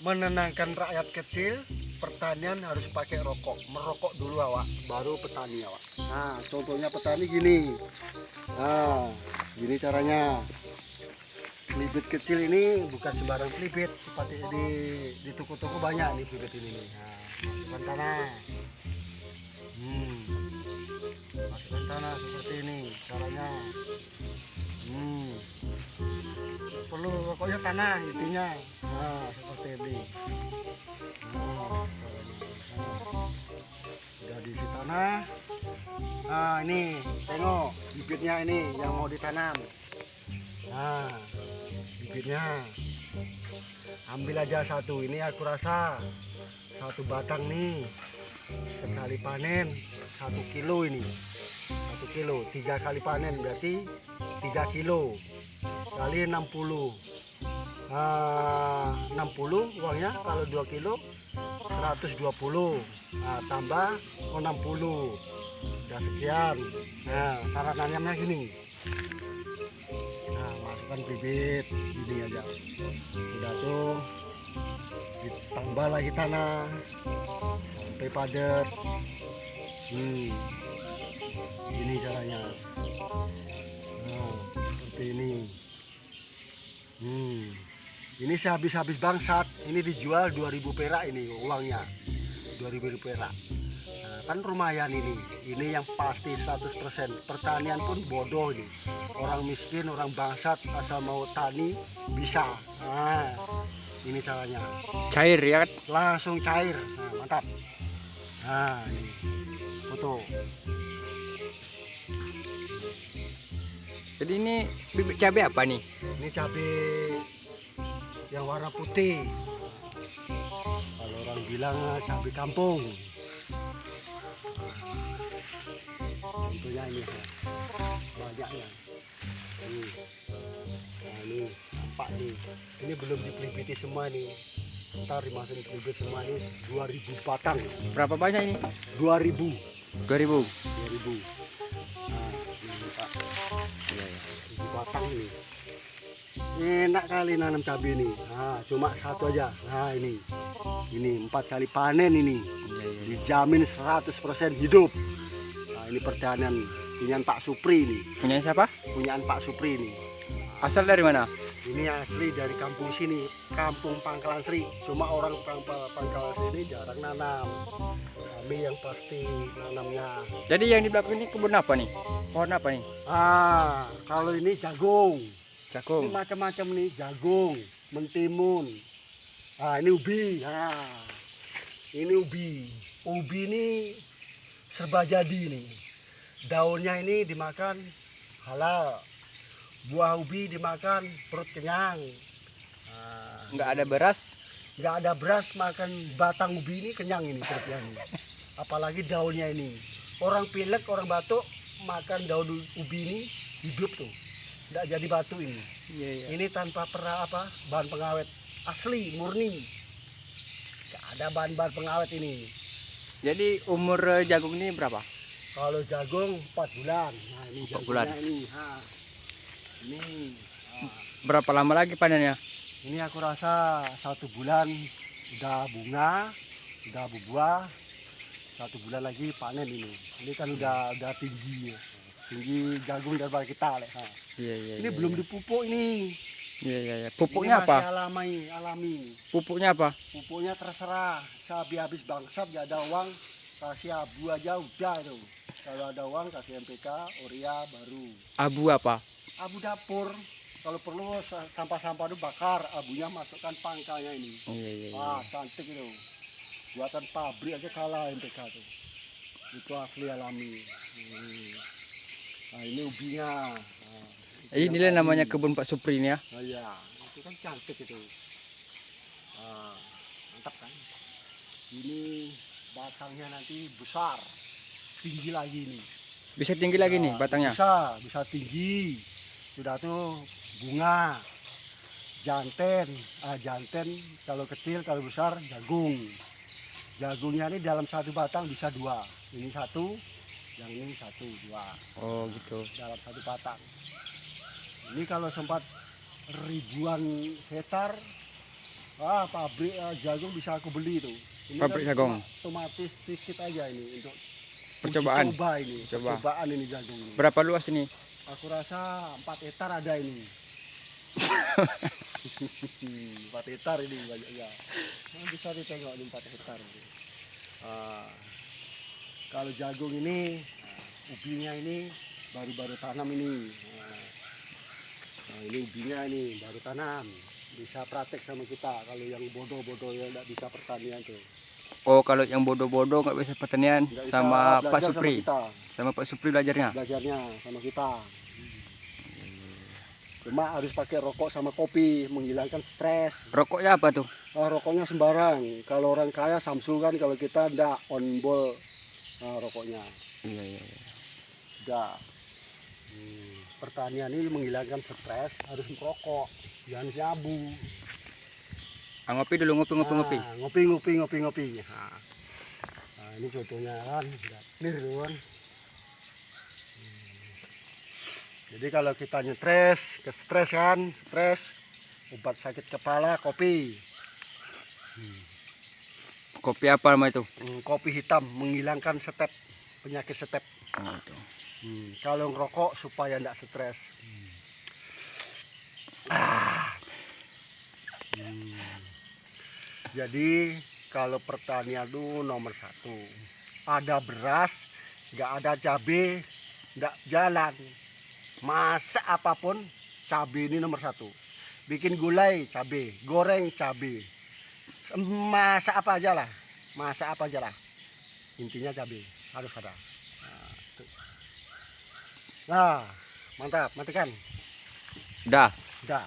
menenangkan rakyat kecil, pertanian harus pakai rokok. Merokok dulu awak, baru petani awak. Nah, contohnya petani gini. Nah, gini caranya. Bibit kecil ini bukan sembarang bibit, seperti di toko-toko banyak nih bibit ini nih. Nah, masukkan tanah. Masukkan tanah seperti ini caranya. Perlu pokoknya tanah intinya. Nah, seperti ini. Nah, udah diisi tanah. Nah, ini tengok bibitnya ini yang mau ditanam. Nah, bibitnya ambil aja satu. Ini aku rasa satu batang nih sekali panen 1 kilo ini. 1 kilo 3 kali panen berarti 3 kilo kali 60. 60 uangnya kalau 2 kilo 120. Nah, tambah 60 udah sekian. Nah, saranannya gini. Nah, masukkan bibit gini aja. Udah tuh ditambah lagi tanah sampai padat. Ini caranya. Nah, seperti ini. Ini sehabis-habis bangsat. Ini dijual 2000 perak ini uangnya. 2000 perak. Nah, kan lumayan ini. Ini yang pasti 100%. Pertanian pun bodoh ini. Orang miskin, orang bangsat asal mau tani bisa. Nah, ini caranya. Cair ya kan? Langsung cair. Nah, mantap. Nah, ini foto. Jadi ini bibit cabai apa nih? Ini cabai yang warna putih. Kalau orang bilang cabai kampung. Contohnya ini banyaknya. Nah, ini nampak nih. Ini belum dipelibiti semua nih. Ntar dimasukin pelibit semua ini 2000 batang. Berapa banyak ini? 2000. 2000. 2000. Nah, ini Pak. Iya, 1000 batang ini. Enak kali nanam cabai ini. Nah, cuma satu aja. Nah, ini 4 kali panen ini. Dijamin 100% hidup. Nah, ini pertanian punyaan Pak Supri ini. Punya siapa? Punyaan Pak Supri ini. Asal dari mana? Ini asli dari kampung sini, kampung Pangkalan Sri. Cuma orang Pangkalan Sri ini jarang nanam. Kami yang pasti nanamnya. Jadi yang di belakang ini kebun apa nih? Pohon apa nih? Kalau ini jagung. Jagung. Ini macam-macam nih, jagung, mentimun. Ini ubi. Ini ubi. Ubi ini serba jadi nih. Daunnya ini dimakan halal. Buah ubi dimakan perut kenyang. Nggak ada beras? Nggak ada beras, makan batang ubi ini kenyang ini perutnya ini. Apalagi daunnya ini. Orang pilek, orang batuk makan daun ubi ini hidup tuh. Nggak jadi batu ini. Iya. Ini tanpa bahan pengawet asli murni. Nggak ada bahan-bahan pengawet ini. Jadi umur jagung ini berapa? Kalau jagung 4 bulan. Nah, ini 4 bulan. ini. Ini Berapa lama lagi panennya? ini aku rasa 1 bulan udah bunga, udah berbuah. 1 bulan lagi panen ini. Ini kan udah tinggi, tinggi jagung daripada kita. Iya. Ini belum dipupuk ini. Iya. Pupuknya ini apa? masih alami. Pupuknya apa? Pupuknya terserah. Habis bangsat gak ada uang, kasih abu aja udah itu. Kalau ada uang kasih MPK, urea baru. Abu apa? Abu dapur. Kalau perlu sampah-sampah itu bakar, abunya masukkan pangkalnya ini. Iya. Cantik itu. Buatan pabrik aja kalah MPK tuh. Itu asli alami. Nah, ini ubinya. Inilah namanya kebun Pak Supri ini ya. Iya, itu kan cantik itu. Mantap kan? Ini batangnya nanti besar, tinggi lagi nih. Bisa tinggi lagi nih batangnya? Bisa tinggi. Sudah tuh bunga, janten kalau kecil, kalau besar jagung. Jagungnya ini dalam satu batang bisa 2. Ini 1, yang ini 1, 2. Oh gitu. Dalam satu batang. Ini kalau sempat ribuan hektar Pabrik jagung bisa aku beli tuh. Ini Pabrik kan jagung. otomatis sedikit aja ini untuk Percobaan. uji coba ini. Coba. Percobaan ini jagung ini. Berapa luas ini? Aku rasa 4 hektar ada ini. 4 hektar ini banyaknya. Nah, bisa ditengok di 4 hektar ini. Kalau jagung ini, ubinya ini baru-baru tanam ini. Ini ubinya ini baru tanam. Bisa praktek sama kita. Kalau yang bodoh-bodoh yang tidak bisa pertanian tuh. Oh, kalau yang bodoh-bodoh nggak bisa pertanian Nggak bisa sama Pak belajar Supri. Sama kita. Sama Pak Supri belajarnya. Belajarnya sama kita. Cuma harus pakai rokok sama kopi menghilangkan stres. Rokoknya apa tuh? Rokoknya sembarang. Kalau orang kaya Samsu kan, kalau kita ndak on ball rokoknya. Iya. Ndak. Pertanian ini menghilangkan stres harus merokok, jangan nyabu. Ngopi dulu, ngopi. Ngopi. Ini contohnya kan, udah clear kan. Jadi kalau kita stres kan, obat sakit kepala, kopi. Kopi apa nama itu? Kopi hitam menghilangkan penyakit step. Oh, itu. Kalau ngerokok supaya tidak stres. Jadi kalau pertanian itu nomor 1. Ada beras, nggak ada cabai, nggak jalan. Masak apapun, cabai ini nomor 1. Bikin gulai, cabai. Goreng, cabai. Masak apa aja lah. Intinya cabai harus ada. Nah, mantap, matikan. Dah. Dah.